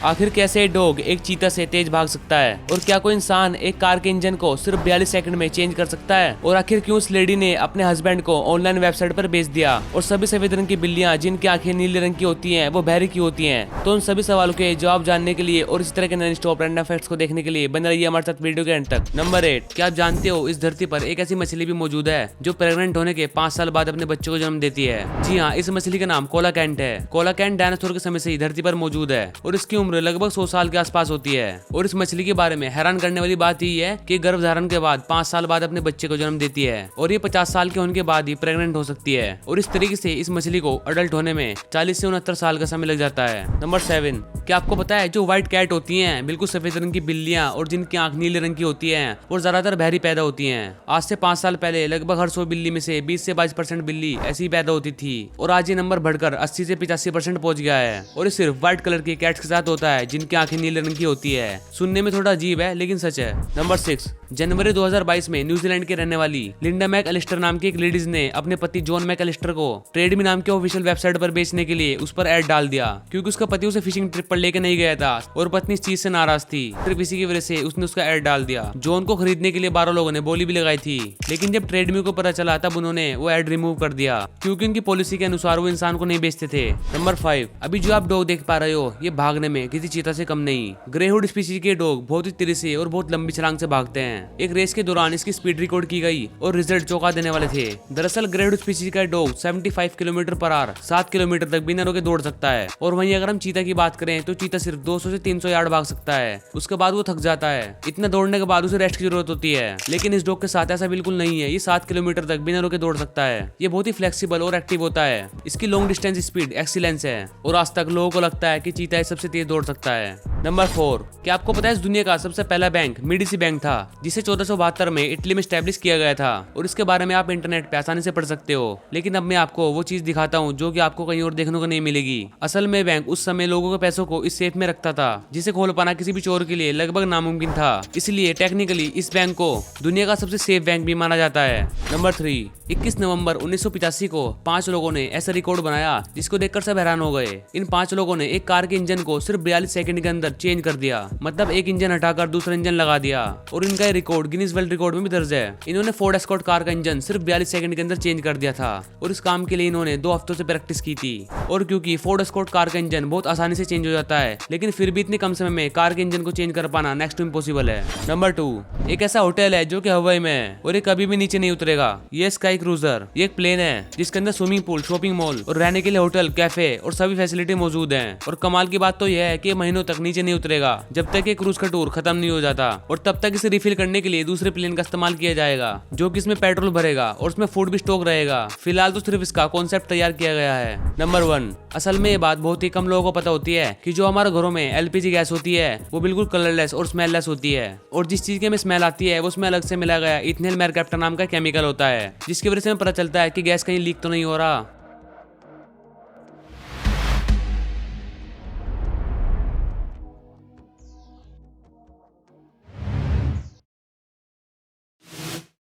आखिर कैसे डॉग एक चीता से तेज भाग सकता है, और क्या कोई इंसान एक कार के इंजन को सिर्फ 42 सेकंड में चेंज कर सकता है, और आखिर क्यों उस लेडी ने अपने हस्बैंड को ऑनलाइन वेबसाइट पर बेच दिया, और सभी सफेद रंग की बिल्लियां जिनकी आंखें नीले रंग की होती हैं वो बहरी की होती हैं। तो उन सभी सवालों के जवाब जानने के लिए और इस तरह के नए स्टॉप रैंडम फैक्ट्स को देखने के लिए बने रहिए हमारे साथ वीडियो के एंड तक। नंबर 8, क्या आप जानते हो इस धरती पर एक ऐसी मछली भी मौजूद है जो प्रेग्नेंट होने के 5 साल बाद अपने बच्चों को जन्म देती है। जी हाँ, इस मछली का नाम कोलाकैंट है। कोलाकैंट डायनासोर के समय से ही धरती पर मौजूद है और इसकी उम्र लगभग 100 साल के आसपास होती है। और इस मछली के बारे में हैरान करने वाली बात यही है कि गर्भ धारण के बाद 5 साल बाद अपने बच्चे को जन्म देती है और ये 50 साल के होने के बाद ही प्रेग्नेंट हो सकती है। और इस तरीके से इस मछली को अडल्ट होने में 40 से 69 साल का समय लग जाता है। नंबर 7, क्या आपको पता है जो व्हाइट कैट होती हैं, बिल्कुल सफेद रंग की बिल्लियां और जिनकी आंख नीले रंग की होती हैं, वो ज्यादातर बहरी पैदा होती हैं। आज से 5 साल पहले लगभग हर 100 बिल्ली में से 20 से 22% बिल्ली ऐसी पैदा होती थी और आज ये नंबर बढ़कर 80 से 85% पहुंच गया है। और ये सिर्फ व्हाइट कलर की कैट्स के साथ होता है जिनकी आंखें नीले रंग की होती है। सुनने में थोड़ा अजीब है लेकिन सच है। नंबर 6, जनवरी 2022 में न्यूजीलैंड के रहने वाली लिंडा मैकअलिस्टर नाम की एक लेडीज ने अपने पति जॉन मैकअलिस्टर को ट्रेडमी नाम के ऑफिशियल वेबसाइट पर बेचने के लिए उस पर ऐड डाल दिया, क्योंकि उसका पति उसे फिशिंग ट्रिप पर लेके नहीं गया था और पत्नी इस चीज से नाराज थी। सिर्फ इसी की वजह से उसने उसका ऐड डाल दिया। जॉन को खरीदने के लिए 12 लोगों ने बोली भी लगाई थी, लेकिन जब ट्रेडमी को पता चला तब उन्होंने वो ऐड रिमूव कर दिया, क्योंकि उनकी पॉलिसी के अनुसार वो इंसान को नहीं बेचते थे। नंबर 5, अभी जो आप डॉग देख पा रहे हो ये भागने में किसी चीता से कम नहीं। ग्रेहुड स्पीशीज के डॉग बहुत ही तेजी से और बहुत लंबी छलांग से भागते हैं। एक रेस के दौरान इसकी स्पीड रिकॉर्ड की गई और रिजल्ट चौंका देने वाले थे। दरअसल ग्रेहुड स्पीशीज का dog 75 kilometre per hour 7 kilometre तक बिना रोके दौड़ सकता है। और वहीं अगर हम चीता की बात करें तो चीता सिर्फ 200 से 300 यार्ड भाग सकता है, उसके बाद वो थक जाता है। इतना दौड़ने के बाद उसे रेस्ट की जरूरत होती है, लेकिन इस डॉग के साथ ऐसा बिल्कुल नहीं है। ये 7 किलोमीटर तक बिना रोके दौड़ सकता है। ये बहुत ही फ्लेक्सिबल और एक्टिव होता है। इसकी लॉन्ग डिस्टेंस स्पीड एक्सीलेंस है और आज तक लोगों को लगता है कि चीता सबसे तेज दौड़ सकता है। नंबर 4, क्या आपको पता है इस दुनिया का सबसे पहला बैंक मेडिसी बैंक था, जिसे 1472 में इटली में स्टैब्लिश किया गया था। और इसके बारे में आप इंटरनेट पे आसानी से पढ़ सकते हो। लेकिन अब मैं आपको वो चीज दिखाता हूँ जो कि आपको कहीं और देखने को नहीं मिलेगी। असल में बैंक उस समय लोगों के पैसों को इस सेफ में रखता था, जिसे खोल पाना किसी भी चोर के लिए लगभग नामुमकिन था। इसलिए टेक्निकली इस बैंक को दुनिया का सबसे सेफ बैंक भी माना जाता है। नंबर 3, 21 नवंबर 1985 को 5 लोगों ने ऐसा रिकॉर्ड बनाया जिसको देखकर सब हैरान हो गए। इन 5 लोगों ने एक कार के इंजन को सिर्फ 42 सेकंड के अंदर चेंज कर दिया, मतलब एक इंजन हटाकर दूसरा इंजन लगा दिया। और इनका ये रिकॉर्ड गिनीज वर्ल्ड रिकॉर्ड में भी दर्ज है। इन्होंने फोर्ड एस्कॉर्ट कार का इंजन सिर्फ 42 सेकंड के अंदर चेंज कर दिया था और इस काम के लिए इन्होंने 2 हफ्तों से प्रैक्टिस की थी। और क्योंकि फोर्ड एस्कॉर्ट कार का इंजन बहुत आसानी से चेंज हो जाता है, लेकिन फिर भी इतने कम समय में कार के इंजन को चेंज कर पाना नेक्स्ट टू इम्पॉसिबल है। नंबर 2, एक ऐसा होटल है जो कि हवाई में है और ये कभी भी नीचे नहीं उतरेगा। ये स्काई क्रूजर, ये एक प्लेन है जिसके अंदर स्विमिंग पूल, शॉपिंग मॉल और रहने के लिए होटल, कैफे और सभी फैसिलिटी मौजूद हैं। और कमाल की बात तो यह है कि महीनों तक नीचे नहीं उतरेगा जब तक ये क्रूज का टूर खत्म नहीं हो जाता, और तब तक इसे रिफिल करने के लिए दूसरे प्लेन का इस्तेमाल किया जाएगा जो कि इसमें पेट्रोल भरेगा और उसमें फूड भी स्टॉक रहेगा। फिलहाल तो सिर्फ इसका कॉन्सेप्ट तैयार किया गया है। नंबर 1, असल में ये बात बहुत ही कम लोगों को पता होती है कि जो हमारे घरों में एलपीजी गैस होती है वो बिल्कुल कलरलेस और स्मेललेस होती है, और जिस चीज के में स्मेल आती है वो उसमें अलग से मिला गया इथेनॉल मेरकैप्टा नाम का केमिकल होता है, जिसकी वजह से हमें पता चलता है कि गैस कहीं लीक तो नहीं हो रहा।